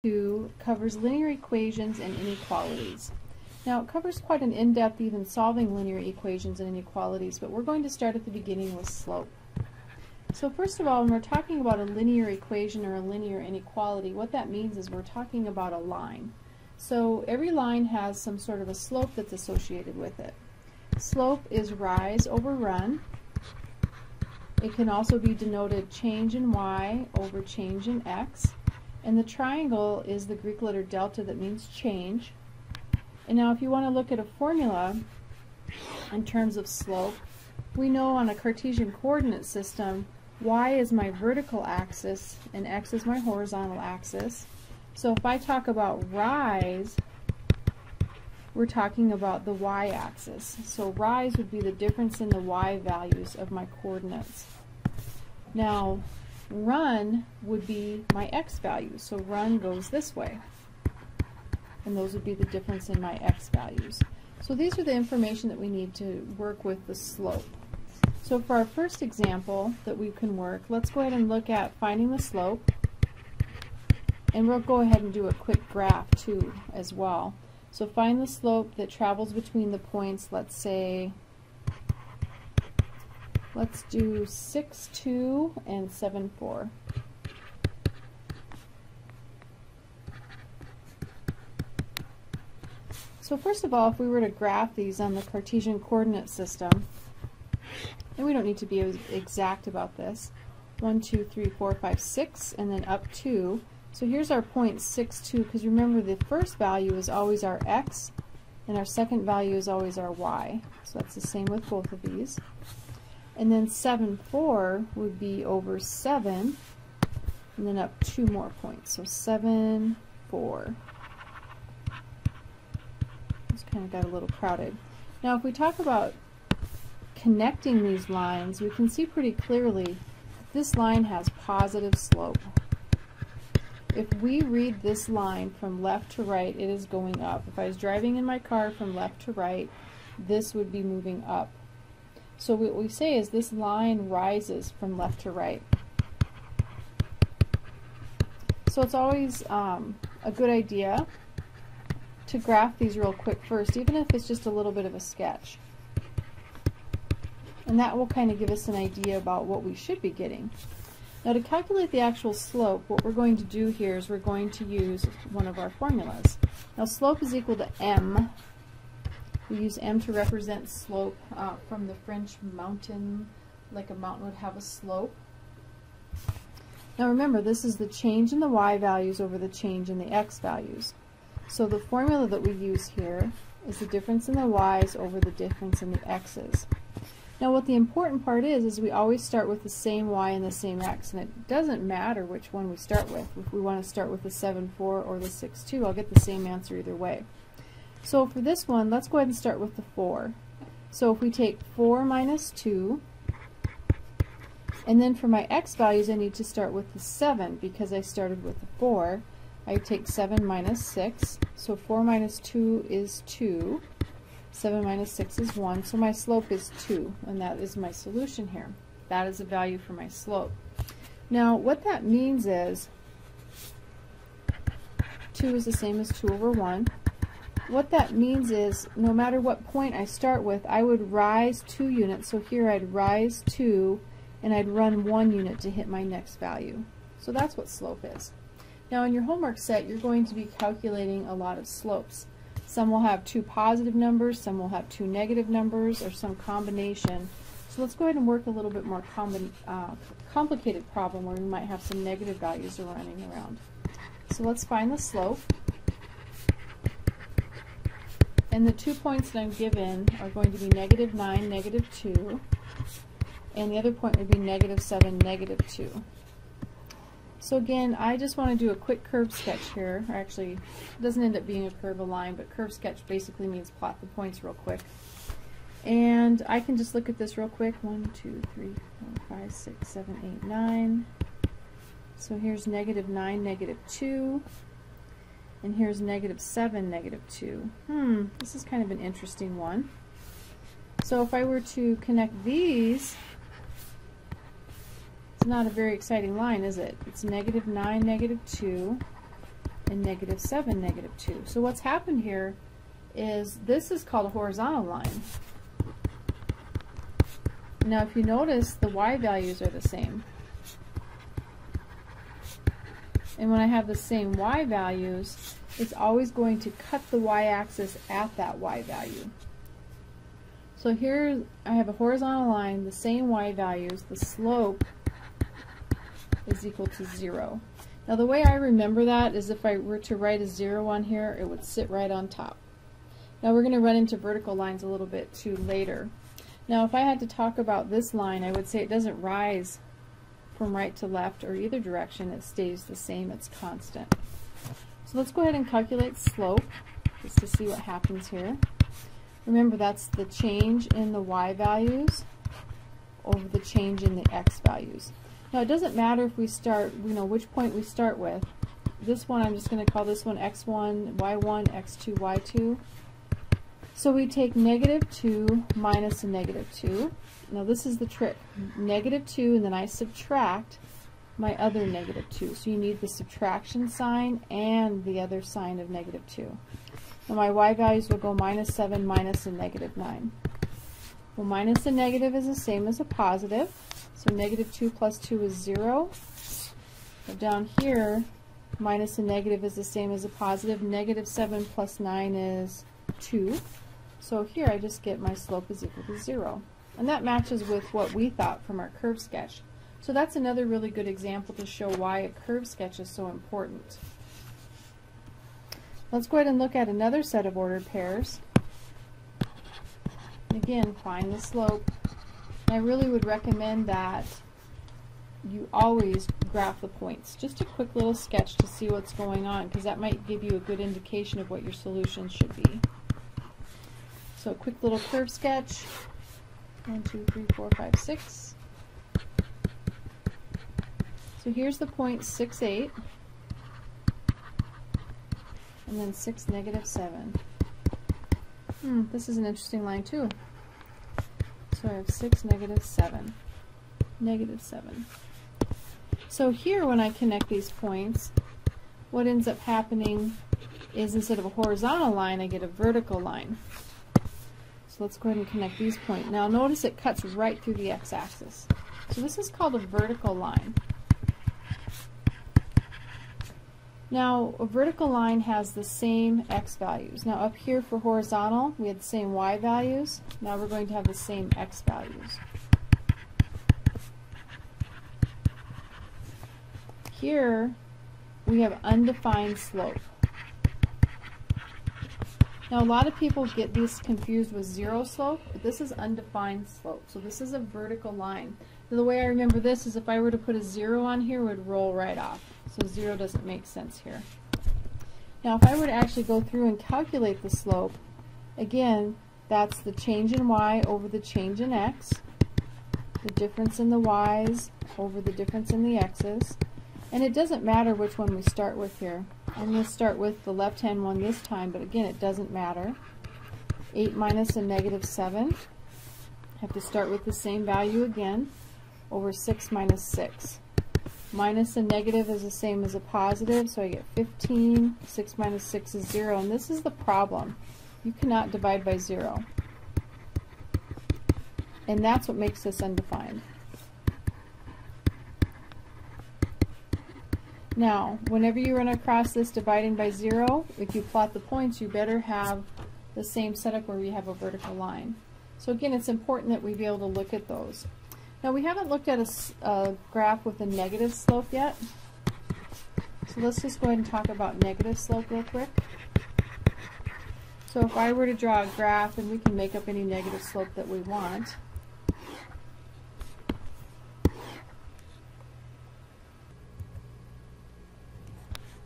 2 covers linear equations and inequalities. Now, it covers quite an in-depth even solving linear equations and inequalities, but we're going to start at the beginning with slope. So first of all, when we're talking about a linear equation or a linear inequality, what that means is we're talking about a line. So every line has some sort of a slope that's associated with it. Slope is rise over run. It can also be denoted change in y over change in x. And the triangle is the Greek letter delta that means change. And now if you want to look at a formula in terms of slope, we know on a Cartesian coordinate system, y is my vertical axis and x is my horizontal axis. So if I talk about rise, we're talking about the y-axis. So rise would be the difference in the y values of my coordinates. Now, run would be my x values. So run goes this way. And those would be the difference in my x values. So these are the information that we need to work with the slope. So for our first example that we can work, let's go ahead and look at finding the slope. And we'll go ahead and do a quick graph too as well. So find the slope that travels between the points, let's say, let's do 6, 2 and 7, 4. So first of all, if we were to graph these on the Cartesian coordinate system, and we don't need to be exact about this, 1, 2, 3, 4, 5, 6, and then up 2. So here's our point 6, 2, because remember the first value is always our x, and our second value is always our y. So that's the same with both of these. And then 7, 4 would be over 7, and then up 2 more points. So 7, 4. It's kind of got a little crowded. Now if we talk about connecting these lines, we can see pretty clearly this line has positive slope. If we read this line from left to right, it is going up. If I was driving in my car from left to right, this would be moving up. So what we say is this line rises from left to right. So it's always a good idea to graph these real quick first, even if it's just a little bit of a sketch. And that will kind of give us an idea about what we should be getting. Now to calculate the actual slope, what we're going to do here is we're going to use one of our formulas. Now slope is equal to m. We use m to represent slope from the French mountain, like a mountain would have a slope. Now remember, this is the change in the y values over the change in the x values. So the formula that we use here is the difference in the y's over the difference in the x's. Now what the important part is we always start with the same y and the same x, and it doesn't matter which one we start with. If we want to start with the 7, 4 or the 6, 2, I'll get the same answer either way. So for this one, let's go ahead and start with the 4. So if we take 4 minus 2, and then for my x values I need to start with the 7 because I started with the 4. I take 7 minus 6, so 4 minus 2 is 2. 7 minus 6 is 1, so my slope is 2, and that is my solution here. That is a value for my slope. Now what that means is 2 is the same as 2 over 1. What that means is no matter what point I start with, I would rise 2 units. So here I'd rise 2 and I'd run 1 unit to hit my next value. So that's what slope is. Now in your homework set you're going to be calculating a lot of slopes. Some will have 2 positive numbers, some will have 2 negative numbers, or some combination. So let's go ahead and work a little bit more complicated problem where we might have some negative values running around. So let's find the slope. And the 2 points that I'm given are going to be negative 9, negative 2, and the other point would be negative 7, negative 2. So again, I just want to do a quick curve sketch here. Or actually, it doesn't end up being a curve, a line, but curve sketch basically means plot the points real quick. And I can just look at this real quick. 1, 2, 3, 4, 5, 6, 7, 8, 9. So here's negative 9, negative 2. And here's negative 7, negative 2. This is kind of an interesting one. So if I were to connect these, it's not a very exciting line, is it? It's negative 9, negative 2. and negative 7, negative 2. So what's happened here is this is called a horizontal line. Now if you notice, the y values are the same. And when I have the same y values, it's always going to cut the y-axis at that y value. So here I have a horizontal line, the same y values, the slope is equal to 0. Now the way I remember that is if I were to write a 0 on here, it would sit right on top. Now we're going to run into vertical lines a little bit too later. Now if I had to talk about this line, I would say it doesn't rise from right to left or either direction. It stays the same, it's constant. So let's go ahead and calculate slope just to see what happens here. Remember, that's the change in the y values over the change in the x values. Now it doesn't matter if we start, which point we start with. This one, I'm just going to call this one x1, y1, x2, y2. So we take negative 2 minus a negative 2. Now this is the trick. Negative 2, and then I subtract my other negative 2. So you need the subtraction sign and the other sign of negative 2. Now my y values will go minus 7 minus a negative 9. Well, minus a negative is the same as a positive. So negative 2 plus 2 is 0. But down here, minus a negative is the same as a positive. Negative 7 plus 9 is 2. So here I just get my slope is equal to 0. And that matches with what we thought from our curve sketch. So that's another really good example to show why a curve sketch is so important. Let's go ahead and look at another set of ordered pairs. Again, find the slope. And I really would recommend that you always graph the points. Just a quick little sketch to see what's going on, because that might give you a good indication of what your solution should be. So a quick little curve sketch. 1, 2, 3, 4, 5, 6. So here's the point 6, 8. And then 6, negative 7. This is an interesting line too. So I have 6, negative 7. Negative 7. So here when I connect these points, what ends up happening is instead of a horizontal line, I get a vertical line. So let's go ahead and connect these points. Now notice it cuts right through the x-axis. So this is called a vertical line. Now a vertical line has the same x values. Now up here for horizontal, we had the same y values. Now we're going to have the same x values. Here we have undefined slope. Now a lot of people get these confused with zero slope, but this is undefined slope. So this is a vertical line. So the way I remember this is if I were to put a 0 on here, it would roll right off. So 0 doesn't make sense here. Now if I were to actually go through and calculate the slope, again, that's the change in y over the change in x, the difference in the y's over the difference in the x's, and it doesn't matter which one we start with here. I'm going to start with the left-hand one this time, but again, it doesn't matter. 8 minus a negative 7. I have to start with the same value again, over 6 minus 6. Minus a negative is the same as a positive, so I get 15. 6 minus 6 is 0, and this is the problem. You cannot divide by 0. And that's what makes this undefined. Now, whenever you run across this dividing by 0, if you plot the points, you better have the same setup where we have a vertical line. So again, it's important that we be able to look at those. Now, we haven't looked at a graph with a negative slope yet. So let's just go ahead and talk about negative slope real quick. So if I were to draw a graph, and we can make up any negative slope that we want.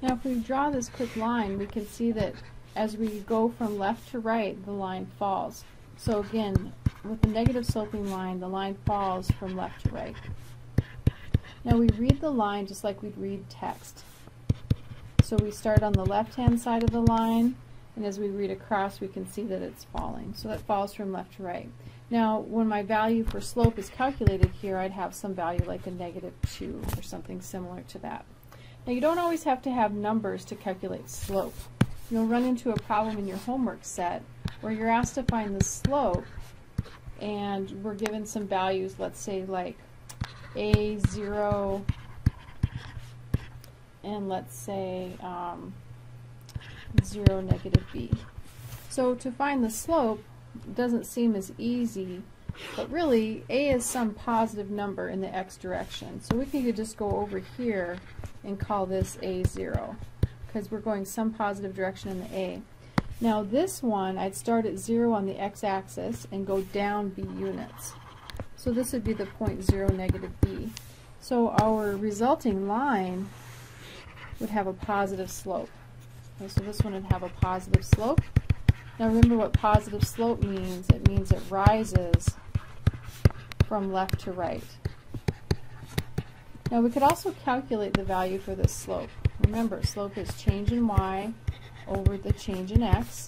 Now if we draw this quick line, we can see that as we go from left to right, the line falls. So again, with the negative sloping line, the line falls from left to right. Now we read the line just like we'd read text. So we start on the left-hand side of the line, and as we read across, we can see that it's falling. So that falls from left to right. Now, when my value for slope is calculated here, I'd have some value like a negative 2 or something similar to that. Now you don't always have to have numbers to calculate slope. You'll run into a problem in your homework set where you're asked to find the slope and we're given some values, let's say like A0 and let's say 0, negative b. So to find the slope doesn't seem as easy, but really a is some positive number in the x direction. So we can just go over here and call this A0 because we're going some positive direction in the a. Now this one, I'd start at 0 on the x-axis and go down b units. So this would be the point 0, negative b. So our resulting line would have a positive slope. Okay, so this one would have a positive slope. Now remember what positive slope means. It means it rises from left to right. Now we could also calculate the value for this slope. Remember, slope is change in y over the change in x,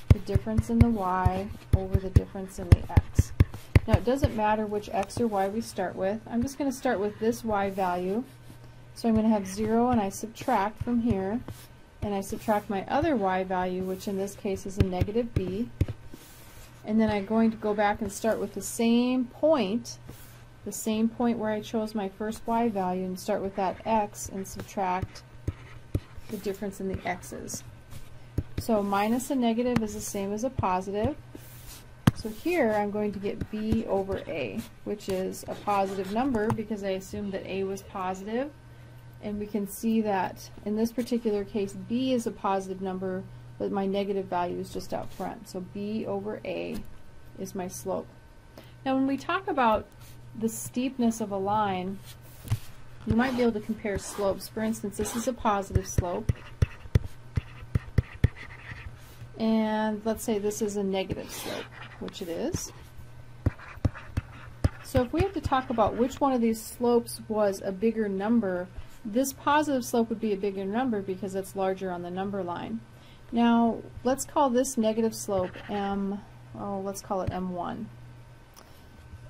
the difference in the y over the difference in the x. Now it doesn't matter which x or y we start with. I'm just going to start with this y value. So I'm going to have 0 and I subtract from here, and I subtract my other y value, which in this case is a negative b, and then I'm going to go back and start with the same point where I chose my first y value, and start with that x and subtract the difference in the x's. So minus a negative is the same as a positive. So here I'm going to get b over a, which is a positive number because I assumed that a was positive. And we can see that in this particular case b is a positive number, but my negative value is just out front. So b over a is my slope. Now when we talk about the steepness of a line, you might be able to compare slopes. For instance, this is a positive slope, and let's say this is a negative slope, which it is. So if we have to talk about which one of these slopes was a bigger number, this positive slope would be a bigger number because it's larger on the number line. Now let's call this negative slope let's call it M1.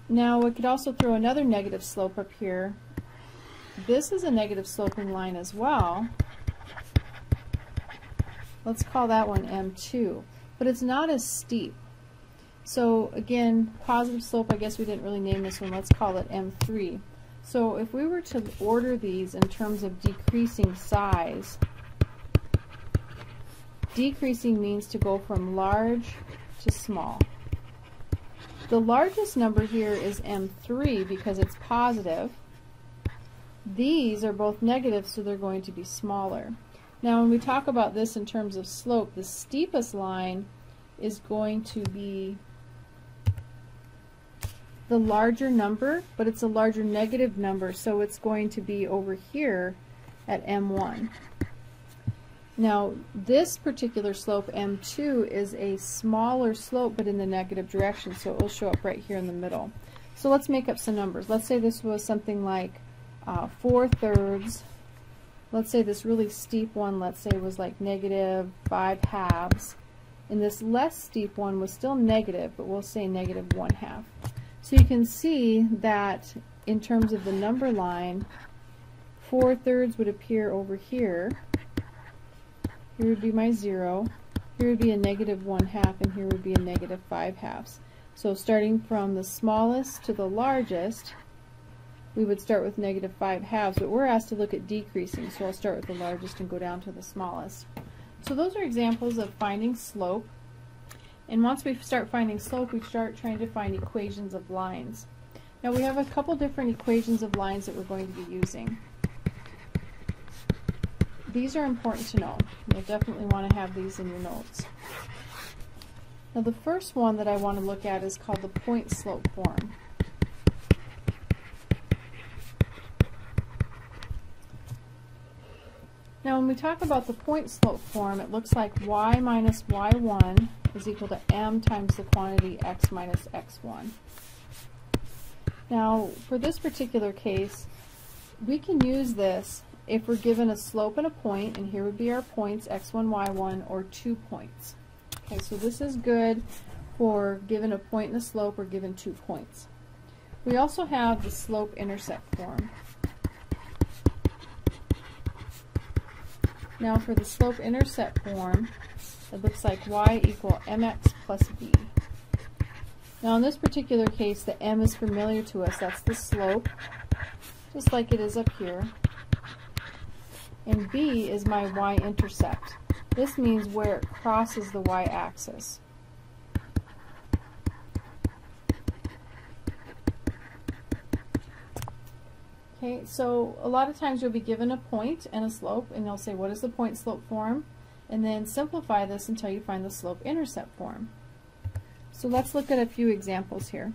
Now we could also throw another negative slope up here. This is a negative sloping line as well. Let's call that one M2, but it's not as steep. So again, positive slope, I guess we didn't really name this one. Let's call it M3. So if we were to order these in terms of decreasing size, decreasing means to go from large to small. The largest number here is M3 because it's positive. These are both negative, so they're going to be smaller. Now when we talk about this in terms of slope, the steepest line is going to be the larger number, but it's a larger negative number, so it's going to be over here at M1. Now this particular slope, M2, is a smaller slope but in the negative direction, so it will show up right here in the middle. So let's make up some numbers. Let's say this was something like 4/3. Let's say this really steep one, let's say, was like negative 5/2, and this less steep one was still negative, but we'll say negative 1/2. So you can see that in terms of the number line, 4/3 would appear over here. Here would be my 0. Here would be a negative 1/2, and here would be a negative 5/2. So starting from the smallest to the largest, we would start with negative 5/2, but we're asked to look at decreasing, so I'll start with the largest and go down to the smallest. So those are examples of finding slope. And once we start finding slope, we start trying to find equations of lines. Now we have a couple different equations of lines that we're going to be using. These are important to know. You'll definitely want to have these in your notes. Now the first one that I want to look at is called the Pointslope Form. Now when we talk about the Pointslope Form, it looks like y minus y1 is equal to m times the quantity x minus x1. Now for this particular case, we can use this if we're given a slope and a point, and here would be our points x1, y1, or 2 points. Okay, so this is good for given a point and a slope or given 2 points. We also have the SlopeIntercept Form. Now for the slope-intercept form, it looks like y equal mx plus b. Now in this particular case, the m is familiar to us. That's the slope, just like it is up here. And b is my y-intercept. This means where it crosses the y-axis. Okay, so a lot of times you'll be given a point and a slope, and you'll say, what is the point-slope form? And then simplify this until you find the slope-intercept form. So let's look at a few examples here.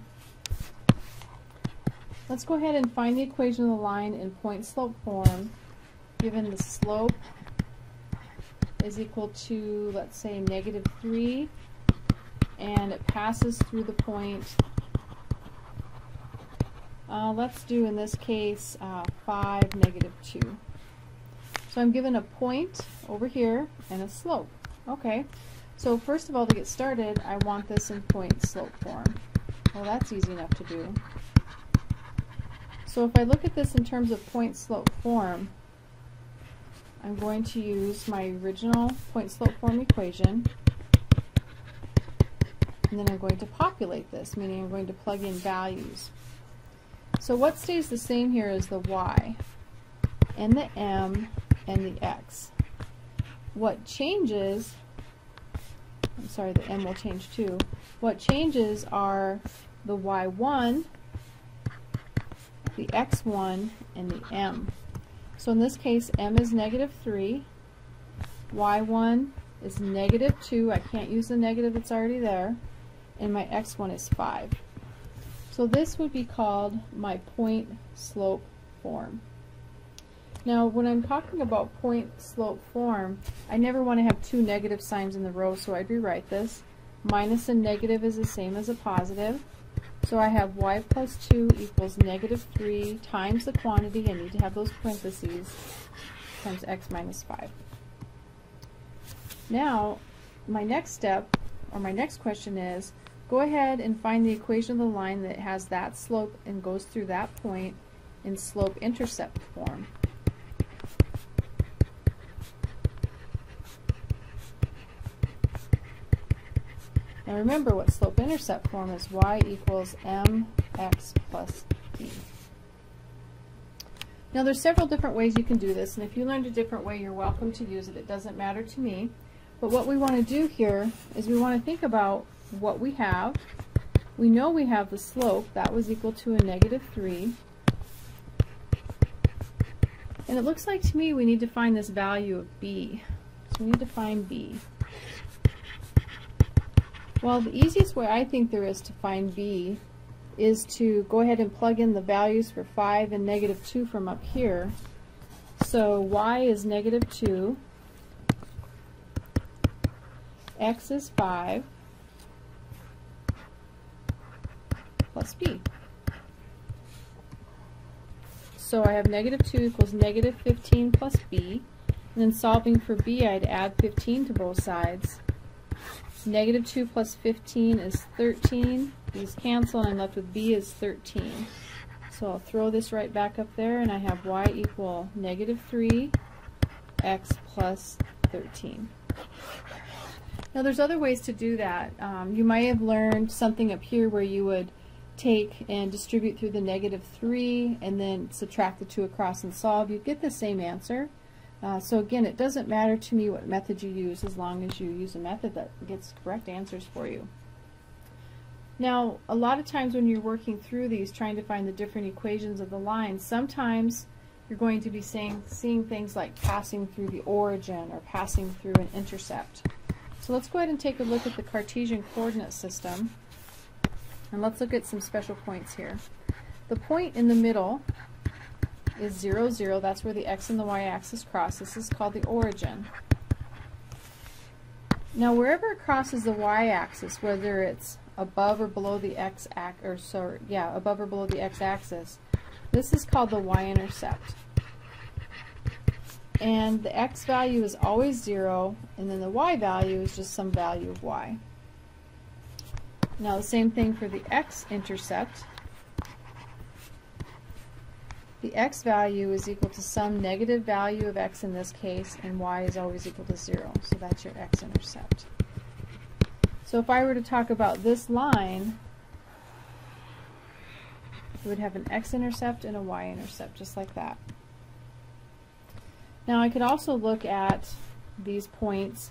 Let's go ahead and find the equation of the line in point-slope form, given the slope is equal to, let's say, -3, and it passes through the point. Let's do, in this case, 5, -2. So I'm given a point over here and a slope. Okay, so first of all, to get started, I want this in point-slope form. Well, that's easy enough to do. So if I look at this in terms of point-slope form, I'm going to use my original point-slope form equation, and then I'm going to populate this, meaning I'm going to plug in values. So what stays the same here is the y, and the m, and the x. What changes, I'm sorry, the m will change too. What changes are the y1, the x1, and the m. So in this case, m is -3, y1 is -2, I can't use the negative that's already there, and my x1 is 5. So this would be called my point-slope form. Now when I'm talking about point-slope form, I never want to have two negative signs in the row, so I'd rewrite this. Minus and negative is the same as a positive. So I have y plus 2 equals -3 times the quantity, I need to have those parentheses, times x minus 5. Now my next step, or my next question is, go ahead and find the equation of the line that has that slope and goes through that point in slope-intercept form. Now remember, what slope-intercept form is, y equals mx plus b. Now there's several different ways you can do this, and if you learned a different way, you're welcome to use it. It doesn't matter to me. But what we want to do here is we want to think about what we have. We know we have the slope, that was equal to a -3. And it looks like to me we need to find this value of b. So we need to find b. Well, the easiest way I think there is to find b is to go ahead and plug in the values for 5 and -2 from up here. So y is -2, x is 5, plus b. So I have -2 equals -15 plus b, and then solving for b, I'd add 15 to both sides. -2 plus 15 is 13. These cancel, and I'm left with b is 13. So I'll throw this right back up there, and I have y equal -3, x plus 13. Now there's other ways to do that. You might have learned something up here where you would take and distribute through the -3 and then subtract the 2 across and solve. You'd get the same answer. So again, it doesn't matter to me what method you use as long as you use a method that gets correct answers for you. Now a lot of times when you're working through these, trying to find the different equations of the line, sometimes you're going to be seeing things like passing through the origin or passing through an intercept. So let's go ahead and take a look at the Cartesian coordinate system, and let's look at some special points here. The point in the middle is 0, 0. That's where the x and the y-axis cross. This is called the origin. Now wherever it crosses the y-axis, whether it's above or below the above or below the x-axis, this is called the y-intercept. And the x value is always 0, and then the y value is just some value of y. Now the same thing for the x-intercept. the x value is equal to some negative value of x in this case, and y is always equal to 0. So that's your x-intercept. So if I were to talk about this line, we would have an x-intercept and a y-intercept, just like that. Now I could also look at these points.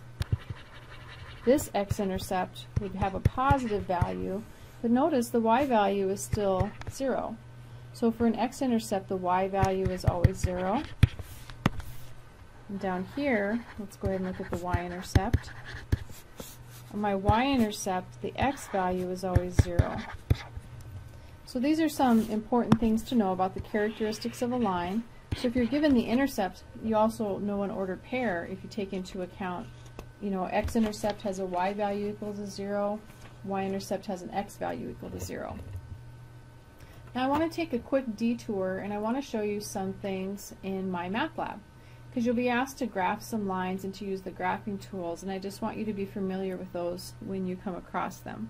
This x-intercept would have a positive value, but notice the y value is still 0. So for an x-intercept, the y value is always 0. And down here, let's go ahead and look at the y-intercept. On my y-intercept, the x value is always 0. So these are some important things to know about the characteristics of a line. So if you're given the intercept, you also know an ordered pair if you take into account, x-intercept has a y value equal to 0, y-intercept has an x value equal to 0. Now I want to take a quick detour and I want to show you some things in MyMathLab, because you'll be asked to graph some lines and to use the graphing tools, and I just want you to be familiar with those when you come across them.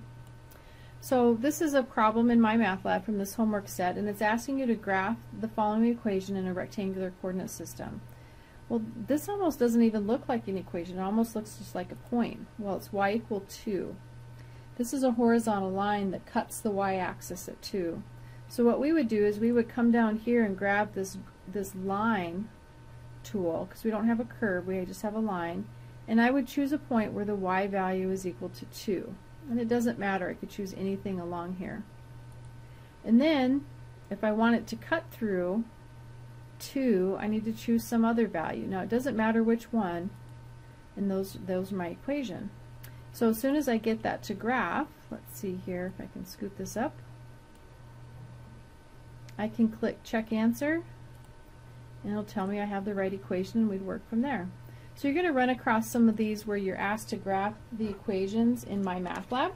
So this is a problem in MyMathLab from this homework set, and it's asking you to graph the following equation in a rectangular coordinate system. Well, this almost doesn't even look like an equation. It almost looks just like a point. Well, it's y equal 2. This is a horizontal line that cuts the y-axis at 2. So what we would do is we would come down here and grab this line tool, because we don't have a curve, we just have a line, and I would choose a point where the y value is equal to 2. And it doesn't matter, I could choose anything along here. And then, if I want it to cut through 2, I need to choose some other value. Now it doesn't matter which one, and those are my equation. So as soon as I get that to graph, let's see here if I can scoot this up, I can click check answer, and it'll tell me I have the right equation, and we'd work from there. So you're going to run across some of these where you're asked to graph the equations in MyMathLab,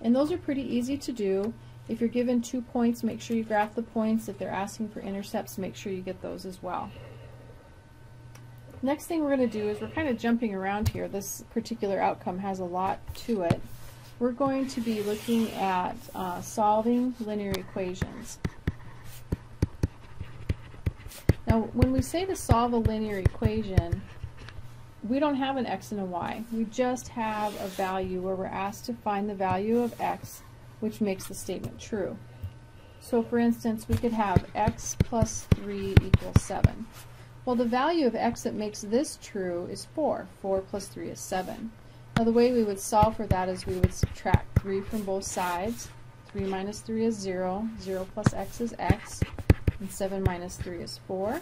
and those are pretty easy to do. If you're given 2 points, make sure you graph the points. If they're asking for intercepts, make sure you get those as well. Next thing we're going to do is, we're kind of jumping around here. This particular outcome has a lot to it. We're going to be looking at solving linear equations. Now when we say to solve a linear equation, we don't have an x and a y. We just have a value where we're asked to find the value of x, which makes the statement true. So for instance, we could have x plus 3 equals 7. Well, the value of x that makes this true is 4. 4 plus 3 is 7. Now the way we would solve for that is we would subtract 3 from both sides. 3 minus 3 is 0. 0 plus x is x. And 7 minus 3 is 4.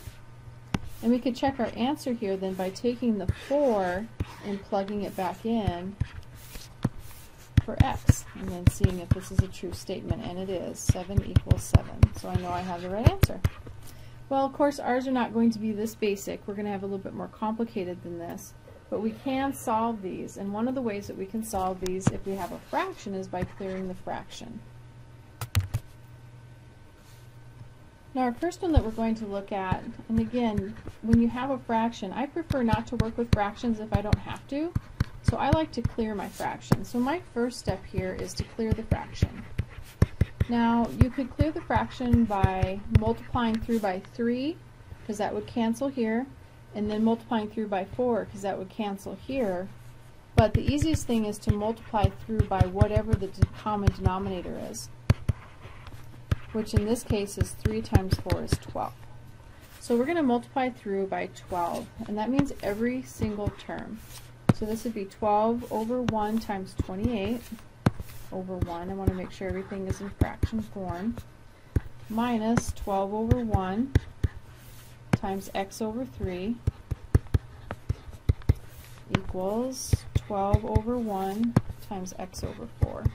And we could check our answer here then by taking the 4 and plugging it back in for x, and then seeing if this is a true statement, and it is. 7 equals 7. So I know I have the right answer. Well, of course, ours are not going to be this basic. We're going to have a little bit more complicated than this, but we can solve these, and one of the ways that we can solve these if we have a fraction is by clearing the fraction. Now our first one that we're going to look at, and again, when you have a fraction, I prefer not to work with fractions if I don't have to, so I like to clear my fraction. So my first step here is to clear the fraction. Now you could clear the fraction by multiplying through by 3, because that would cancel here, and then multiplying through by 4, because that would cancel here. But the easiest thing is to multiply through by whatever the common denominator is, which in this case is 3 times 4 is 12. So we're going to multiply through by 12, and that means every single term. So this would be 12 over 1 times 28 over 1. I want to make sure everything is in fraction form. Minus 12 over 1 times x over 3 equals 12 over 1 times x over 4.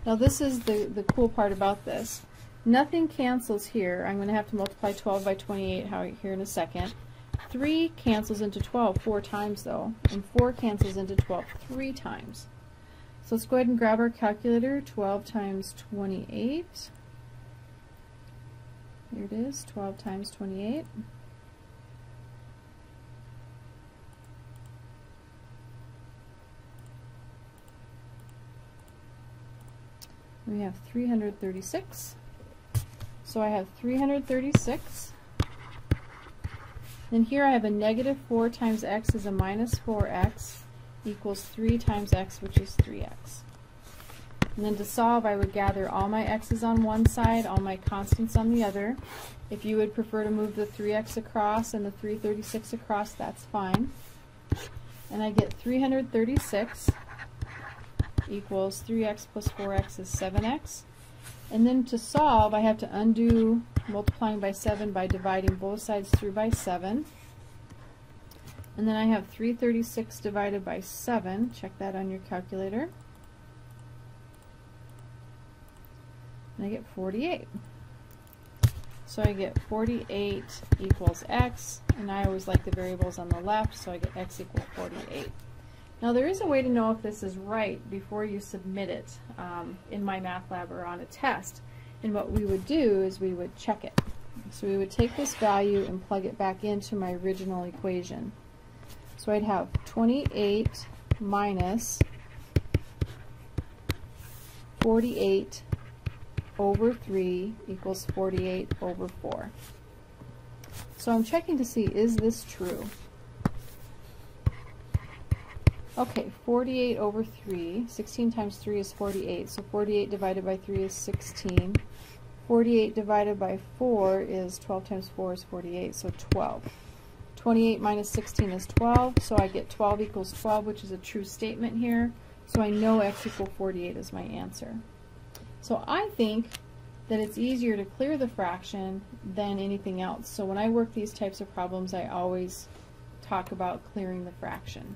Now this is the cool part about this. Nothing cancels here. I'm going to have to multiply 12 by 28 here in a second. 3 cancels into 12 4 times though, and 4 cancels into 12 3 times. So let's go ahead and grab our calculator. 12 times 28. Here it is, 12 times 28. We have 336. So I have 336. Then here I have a negative 4 times x is a minus 4x equals 3 times x, which is 3x. And then to solve, I would gather all my x's on one side, all my constants on the other. If you would prefer to move the 3x across and the 336 across, that's fine. And I get 336 equals 3x plus 4x is 7x. And then to solve, I have to undo multiplying by 7 by dividing both sides through by 7. And then I have 336 divided by 7. Check that on your calculator. And I get 48. So I get 48 equals x, and I always like the variables on the left, so I get x equals 48. Now there is a way to know if this is right before you submit it in MyMathLab or on a test. And what we would do is we would check it. So we would take this value and plug it back into my original equation. So I'd have 28 minus 48 over 3 equals 48 over 4. So I'm checking to see, is this true? Okay, 48 over 3, 16 times 3 is 48, so 48 divided by 3 is 16. 48 divided by 4 is 12 times 4 is 48, so 12. 28 minus 16 is 12, so I get 12 equals 12, which is a true statement here. So I know x equals 48 is my answer. So I think that it's easier to clear the fraction than anything else. So when I work these types of problems, I always talk about clearing the fraction.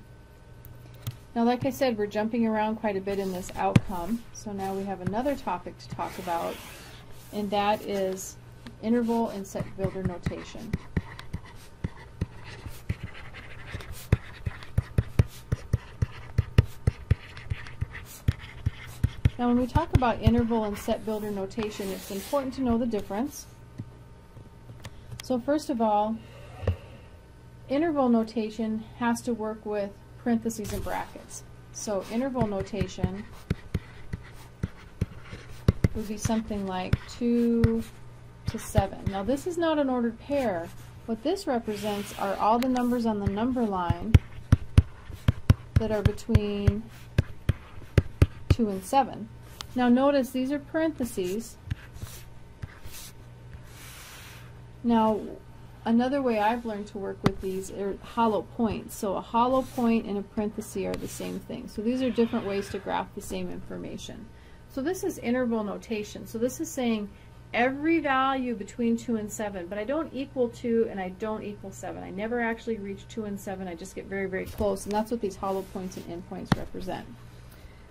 Now, like I said, we're jumping around quite a bit in this outcome. So now we have another topic to talk about, and that is interval and set builder notation. Now when we talk about interval and set builder notation, it's important to know the difference. So first of all, interval notation has to work with parentheses and brackets. So interval notation would be something like 2 to 7. Now this is not an ordered pair. What this represents are all the numbers on the number line that are between 2 and 7. Now notice these are parentheses. Now another way I've learned to work with these are hollow points. So a hollow point and a parenthesis are the same thing. So these are different ways to graph the same information. So this is interval notation. So this is saying every value between 2 and 7, but I don't equal 2 and I don't equal 7. I never actually reach 2 and 7. I just get very, very close, and that's what these hollow points and endpoints represent.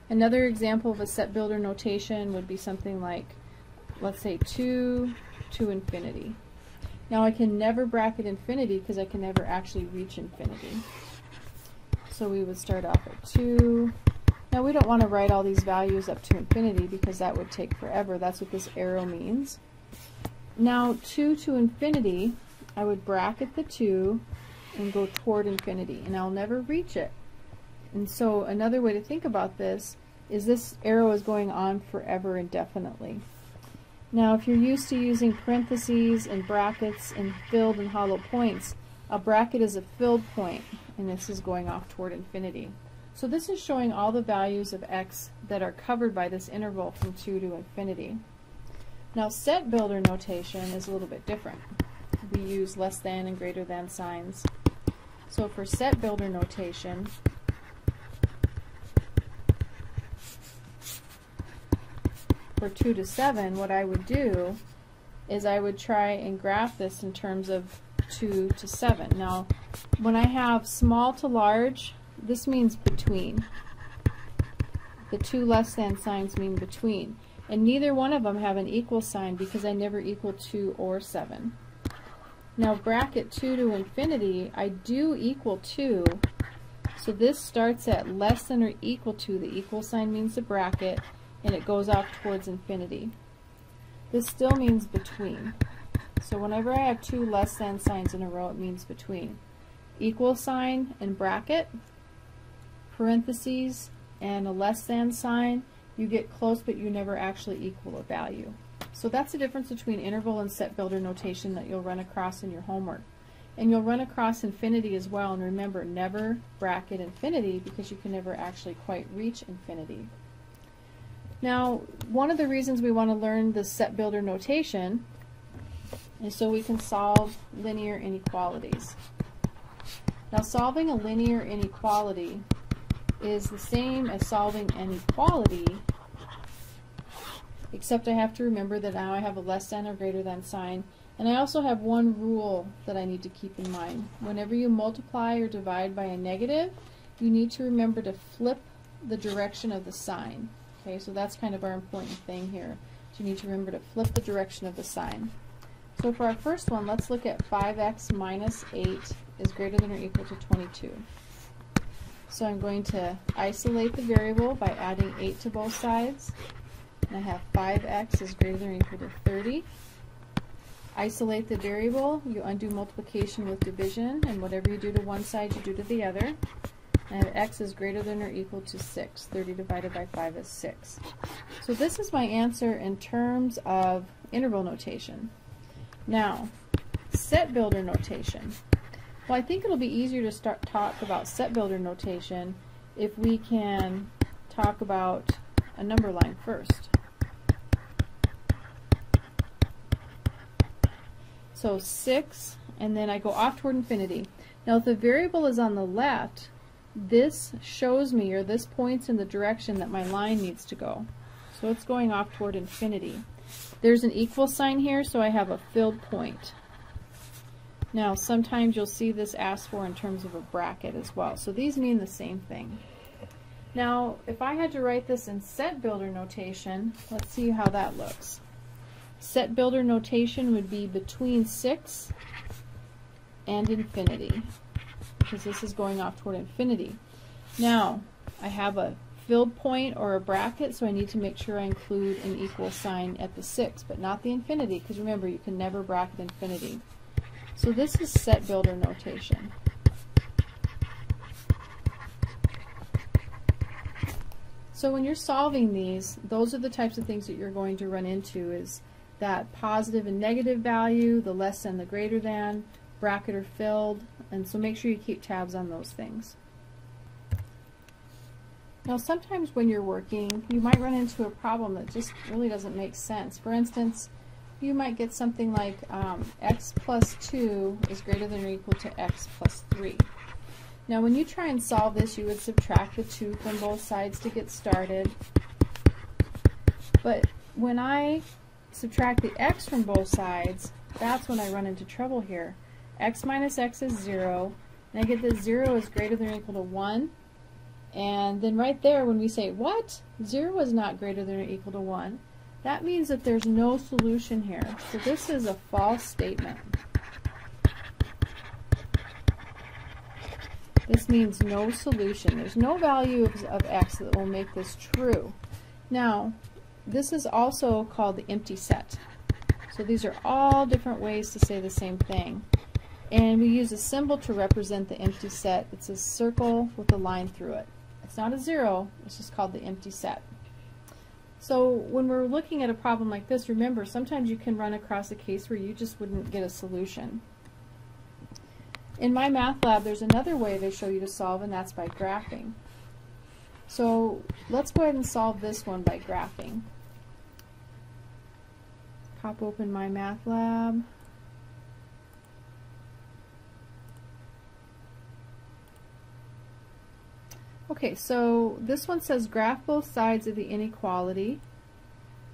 Another example of a set builder notation would be something like, let's say 2 to infinity. Now I can never bracket infinity because I can never actually reach infinity. So we would start off at 2. Now we don't want to write all these values up to infinity because that would take forever. That's what this arrow means. Now 2 to infinity, I would bracket the 2 and go toward infinity, and I'll never reach it. And so another way to think about this is this arrow is going on forever indefinitely. Now if you're used to using parentheses and brackets and filled and hollow points, a bracket is a filled point, and this is going off toward infinity. So this is showing all the values of x that are covered by this interval from 2 to infinity. Now set builder notation is a little bit different. We use less than and greater than signs. So for set builder notation, for 2 to 7, what I would do is I would try and graph this in terms of 2 to 7. Now, when I have small to large, this means between. The two less than signs mean between. And neither one of them have an equal sign because I never equal 2 or 7. Now bracket 2 to infinity, I do equal 2. So this starts at less than or equal to. The equal sign means the bracket, and it goes off towards infinity. This still means between. So whenever I have two less than signs in a row, it means between. Equal sign and bracket, parentheses, and a less than sign, you get close but you never actually equal a value. So that's the difference between interval and set builder notation that you'll run across in your homework. And you'll run across infinity as well, and remember, never bracket infinity because you can never actually quite reach infinity. Now, one of the reasons we want to learn the set builder notation is so we can solve linear inequalities. Now, solving a linear inequality is the same as solving an equality, except I have to remember that now I have a less than or greater than sign, and I also have one rule that I need to keep in mind. Whenever you multiply or divide by a negative, you need to remember to flip the direction of the sign. Okay, so that's kind of our important thing here. So you need to remember to flip the direction of the sign. So for our first one, let's look at 5x minus 8 is greater than or equal to 22. So I'm going to isolate the variable by adding 8 to both sides. And I have 5x is greater than or equal to 30. Isolate the variable, you undo multiplication with division, and whatever you do to one side, you do to the other. And x is greater than or equal to 6. 30 divided by 5 is 6. So this is my answer in terms of interval notation. Now, set builder notation. Well, I think it'll be easier to talk about set builder notation if we can talk about a number line first. So 6, and then I go off toward infinity. Now, if the variable is on the left, this shows me, or this points in the direction that my line needs to go. So it's going off toward infinity. There's an equal sign here, so I have a filled point. Now, sometimes you'll see this asked for in terms of a bracket as well. So these mean the same thing. Now, if I had to write this in set builder notation, let's see how that looks. Set builder notation would be between 6 and infinity, because this is going off toward infinity. Now, I have a filled point or a bracket, so I need to make sure I include an equal sign at the 6, but not the infinity, because remember, you can never bracket infinity. So this is set builder notation. So when you're solving these, those are the types of things that you're going to run into, is that positive and negative value, the less than, the greater than, bracket or filled, and so make sure you keep tabs on those things. Now, sometimes when you're working, you might run into a problem that just really doesn't make sense. For instance, you might get something like x plus 2 is greater than or equal to x plus 3. Now, when you try and solve this, you would subtract the 2 from both sides to get started. But when I subtract the x from both sides, that's when I run into trouble here. X minus x is 0, and I get that 0 is greater than or equal to 1. And then right there, when we say, what? 0 is not greater than or equal to 1. That means that there's no solution here. So this is a false statement. This means no solution. There's no value of x that will make this true. Now, this is also called the empty set. So these are all different ways to say the same thing. And we use a symbol to represent the empty set. It's a circle with a line through it. It's not a 0, it's just called the empty set. So when we're looking at a problem like this, remember, sometimes you can run across a case where you just wouldn't get a solution. In MyMathLab, there's another way they show you to solve, and that's by graphing. So let's go ahead and solve this one by graphing. Pop open MyMathLab. Okay, so this one says graph both sides of the inequality.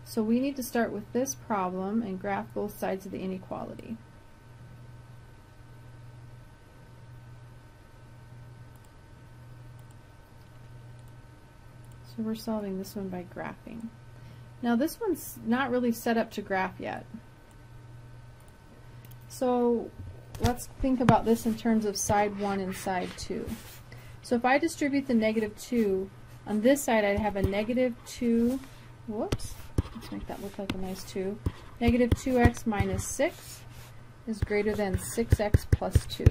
So we need to start with this problem and graph both sides of the inequality. So we're solving this one by graphing. Now this one's not really set up to graph yet. So let's think about this in terms of side 1 and side 2. So if I distribute the negative 2, on this side I'd have a negative 2, whoops, let's make that look like a nice 2. Negative 2x minus 6 is greater than 6x plus 2.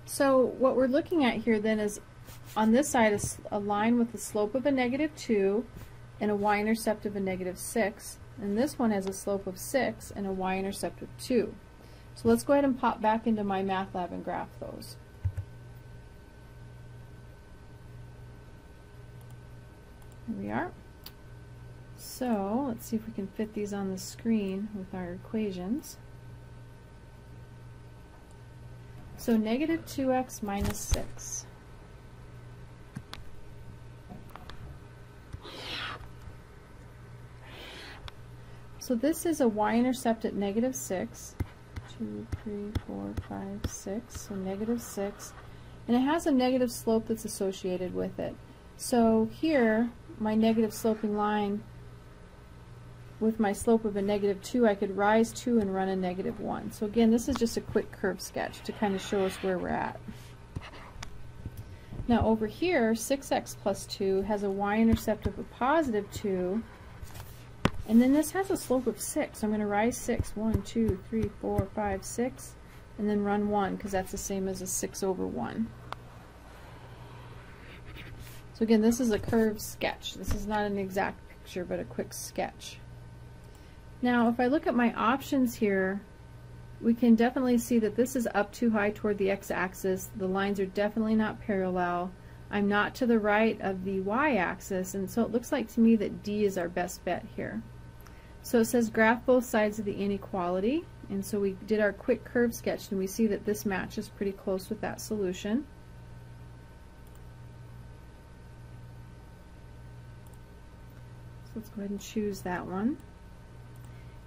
So what we're looking at here then is, on this side is a line with the slope of a negative 2, and a y-intercept of a -6, and this one has a slope of 6 and a y-intercept of 2. So let's go ahead and pop back into MyMathLab and graph those. Here we are. So let's see if we can fit these on the screen with our equations. So -2x minus 6. So this is a y-intercept at -6. 2, 3, 4, 5, 6. So -6. And it has a negative slope that's associated with it. So here, my negative sloping line, with my slope of a -2, I could rise 2 and run a -1. So again, this is just a quick curve sketch to kind of show us where we're at. Now over here, 6x plus 2 has a y-intercept of a positive 2, and then this has a slope of 6. So I'm going to rise 6, 1, 2, 3, 4, 5, 6, and then run 1, because that's the same as a 6 over 1. So again, this is a curved sketch. This is not an exact picture, but a quick sketch. Now, if I look at my options here, we can definitely see that this is up too high toward the x-axis. The lines are definitely not parallel. I'm not to the right of the y-axis, and so it looks like to me that D is our best bet here. So it says graph both sides of the inequality, and so we did our quick curve sketch, and we see that this matches pretty close with that solution. So let's go ahead and choose that one.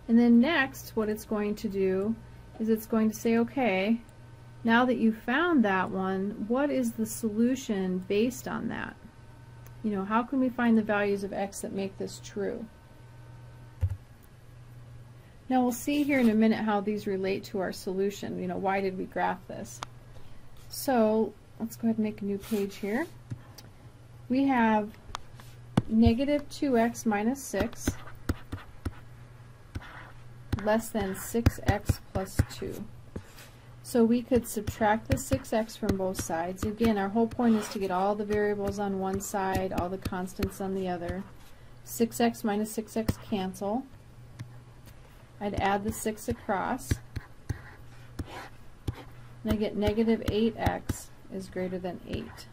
And then next, what it's going to do is it's going to say, okay, now that you found that one, what is the solution based on that? You know, how can we find the values of x that make this true? Now we'll see here in a minute how these relate to our solution. You know, why did we graph this? So let's go ahead and make a new page here. We have -2x minus 6 less than 6x plus 2. So we could subtract the 6x from both sides. Again, our whole point is to get all the variables on one side, all the constants on the other. 6x minus 6x cancel. I'd add the 6 across, and I get -8x is greater than 8.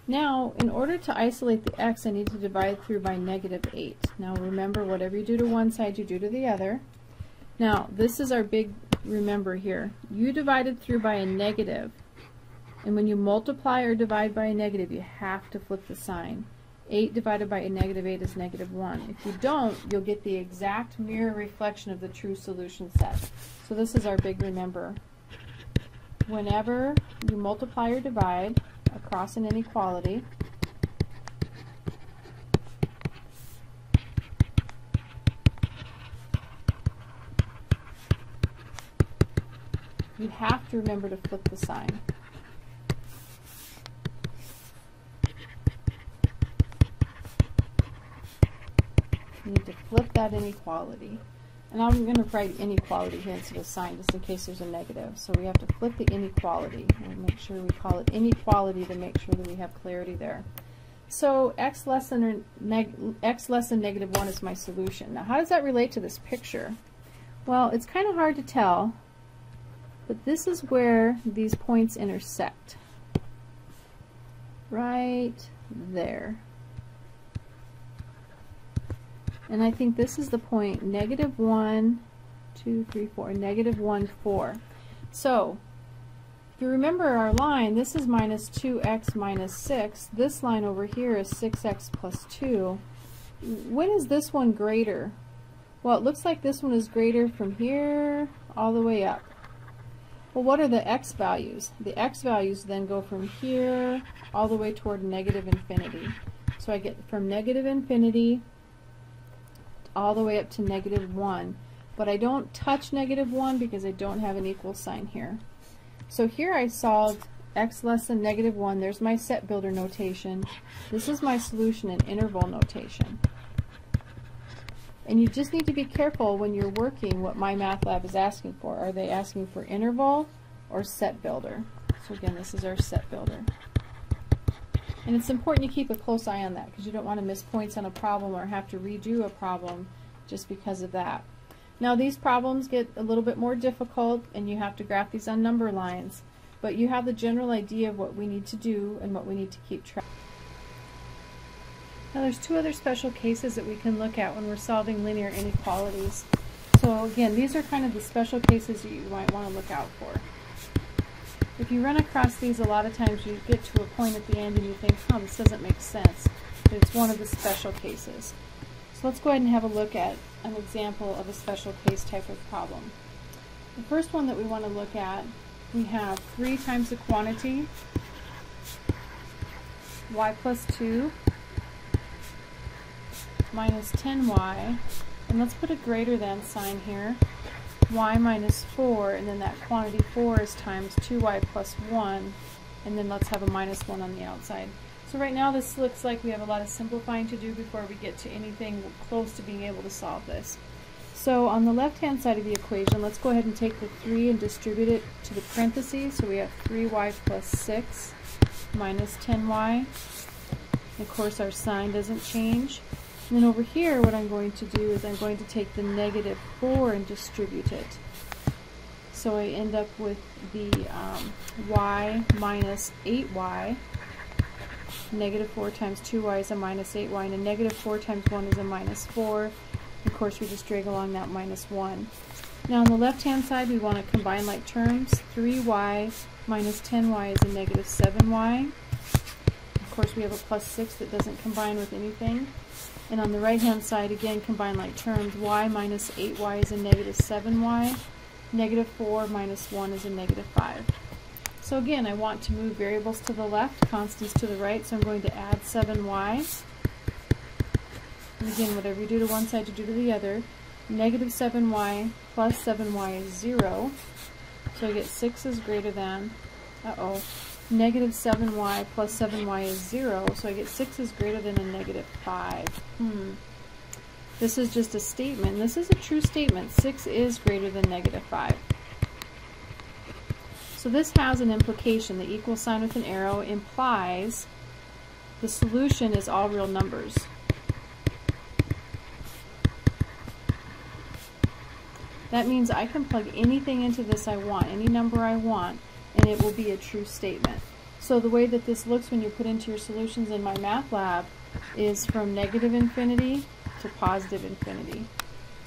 Now, in order to isolate the x, I need to divide through by -8. Now remember, whatever you do to one side, you do to the other. Now, this is our big remember here. You divided through by a negative, and when you multiply or divide by a negative, you have to flip the sign. 8 divided by a -8 is -1. If you don't, you'll get the exact mirror reflection of the true solution set. So this is our big remember. Whenever you multiply or divide across an inequality, you have to remember to flip the sign. You need to flip that inequality. And I'm going to write inequality here instead of sign just in case there's a negative. So we have to flip the inequality and make sure we call it inequality to make sure that we have clarity there. So x less than -1 is my solution. Now how does that relate to this picture? Well, it's kind of hard to tell, but this is where these points intersect. Right there. And I think this is the point, -1, 2, 3, 4, -1, 4. So, if you remember our line, this is -2x minus 6. This line over here is 6x plus 2. When is this one greater? Well, it looks like this one is greater from here all the way up. Well, what are the x values? The x values then go from here all the way toward -infinity. So I get from -infinity all the way up to -1, but I don't touch -1 because I don't have an equal sign here. So here I solved x less than -1. There's my set builder notation. This is my solution in interval notation. And you just need to be careful when you're working what MyMathLab is asking for. Are they asking for interval or set builder? So again, this is our set builder. And it's important you keep a close eye on that because you don't want to miss points on a problem or have to redo a problem just because of that. Now these problems get a little bit more difficult and you have to graph these on number lines, but you have the general idea of what we need to do and what we need to keep track. Now there's two other special cases that we can look at when we're solving linear inequalities. So again, these are kind of the special cases that you might want to look out for. If you run across these, a lot of times you get to a point at the end and you think, oh, this doesn't make sense. But it's one of the special cases. So let's go ahead and have a look at an example of a special case type of problem. The first one that we want to look at, we have 3 times the quantity, y plus 2, minus 10y, and let's put a greater than sign here, y minus 4, and then that quantity 4 is times 2y plus 1, and then let's have a minus 1 on the outside. So right now this looks like we have a lot of simplifying to do before we get to anything close to being able to solve this. So on the left hand side of the equation, let's go ahead and take the 3 and distribute it to the parentheses. So we have 3y plus 6 minus 10y. Of course our sign doesn't change. And then over here what I'm going to do is I'm going to take the negative 4 and distribute it. So I end up with the y minus 8y. Negative 4 times 2y is a minus 8y, and a negative 4 times 1 is a minus 4. Of course we just drag along that minus 1. Now on the left hand side we want to combine like terms. 3y minus 10y is a negative 7y. Of course we have a plus 6 that doesn't combine with anything. And on the right hand side again combine like terms. Y minus 8y is a negative 7y. Negative 4 minus 1 is a negative 5. So again, I want to move variables to the left, constants to the right, so I'm going to add 7y. And again, whatever you do to one side, you do to the other. Negative 7y plus 7y is 0. So I get 6 is greater than, negative 7y plus 7y is 0. So I get 6 is greater than a negative 5. This is just a statement. This is a true statement. 6 is greater than negative 5. So this has an implication. The equal sign with an arrow implies the solution is all real numbers. That means I can plug anything into this I want, any number I want, and it will be a true statement. So the way that this looks when you put into your solutions in MyMathLab is from negative infinity to positive infinity.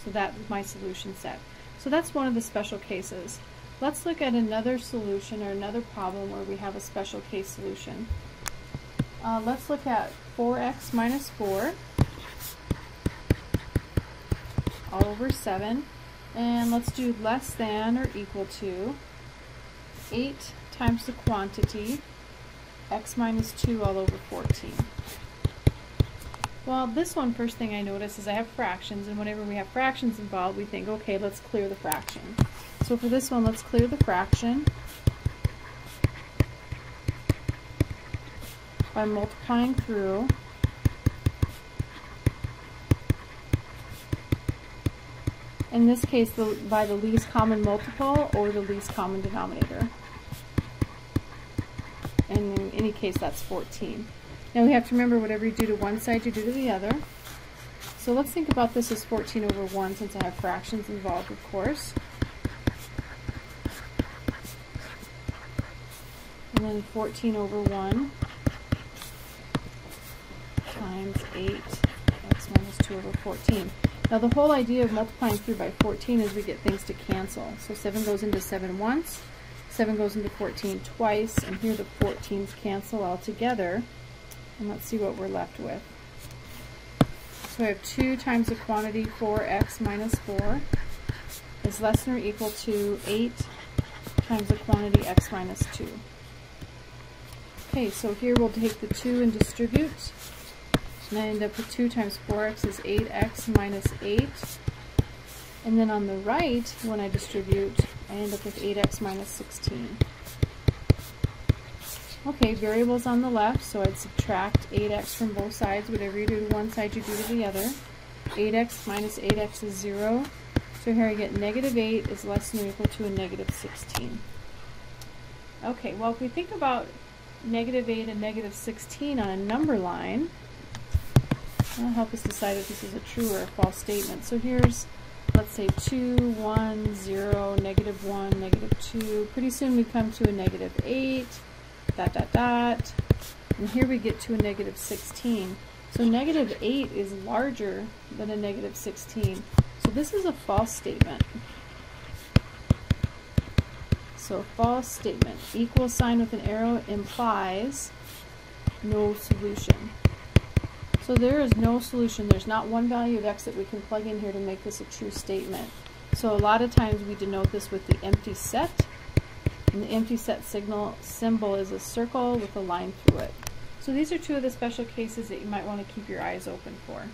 So that's my solution set. So that's one of the special cases. Let's look at another solution or another problem where we have a special case solution. Let's look at 4x minus 4 all over 7. And let's do less than or equal to 8 times the quantity, x minus 2 all over 14. Well, this one, first thing I notice is I have fractions, and whenever we have fractions involved, we think, okay, let's clear the fraction. So for this one, let's clear the fraction by multiplying through. In this case, by the least common multiple or the least common denominator. And in any case, that's 14. Now we have to remember whatever you do to one side, you do to the other. So let's think about this as 14 over 1 since I have fractions involved, of course. And then 14 over 1 times 8 x minus 2 over 14. Now the whole idea of multiplying through by 14 is we get things to cancel. So 7 goes into 7 once, 7 goes into 14 twice, and here the 14s cancel all together. And let's see what we're left with. So I have 2 times the quantity 4x minus 4 is less than or equal to 8 times the quantity x minus 2. Okay, so here we'll take the 2 and distribute. And I end up with 2 times 4x is 8x minus 8. And then on the right, when I distribute, I end up with 8x minus 16. Okay, variables on the left, so I'd subtract 8x from both sides. Whatever you do to one side, you do to the other. 8x minus 8x is 0. So here I get negative 8 is less than or equal to a negative 16. Okay, well if we think about -8 and -16 on a number line. That'll help us decide if this is a true or a false statement. So here's, let's say 2, 1, 0, -1, -2. Pretty soon we come to a -8, ... And here we get to a -16. So -8 is larger than a -16. So this is a false statement. So false statement. Equal sign with an arrow implies no solution. So there is no solution. There's not one value of x that we can plug in here to make this a true statement. So a lot of times we denote this with the empty set. And the empty set symbol is a circle with a line through it. So these are two of the special cases that you might want to keep your eyes open for.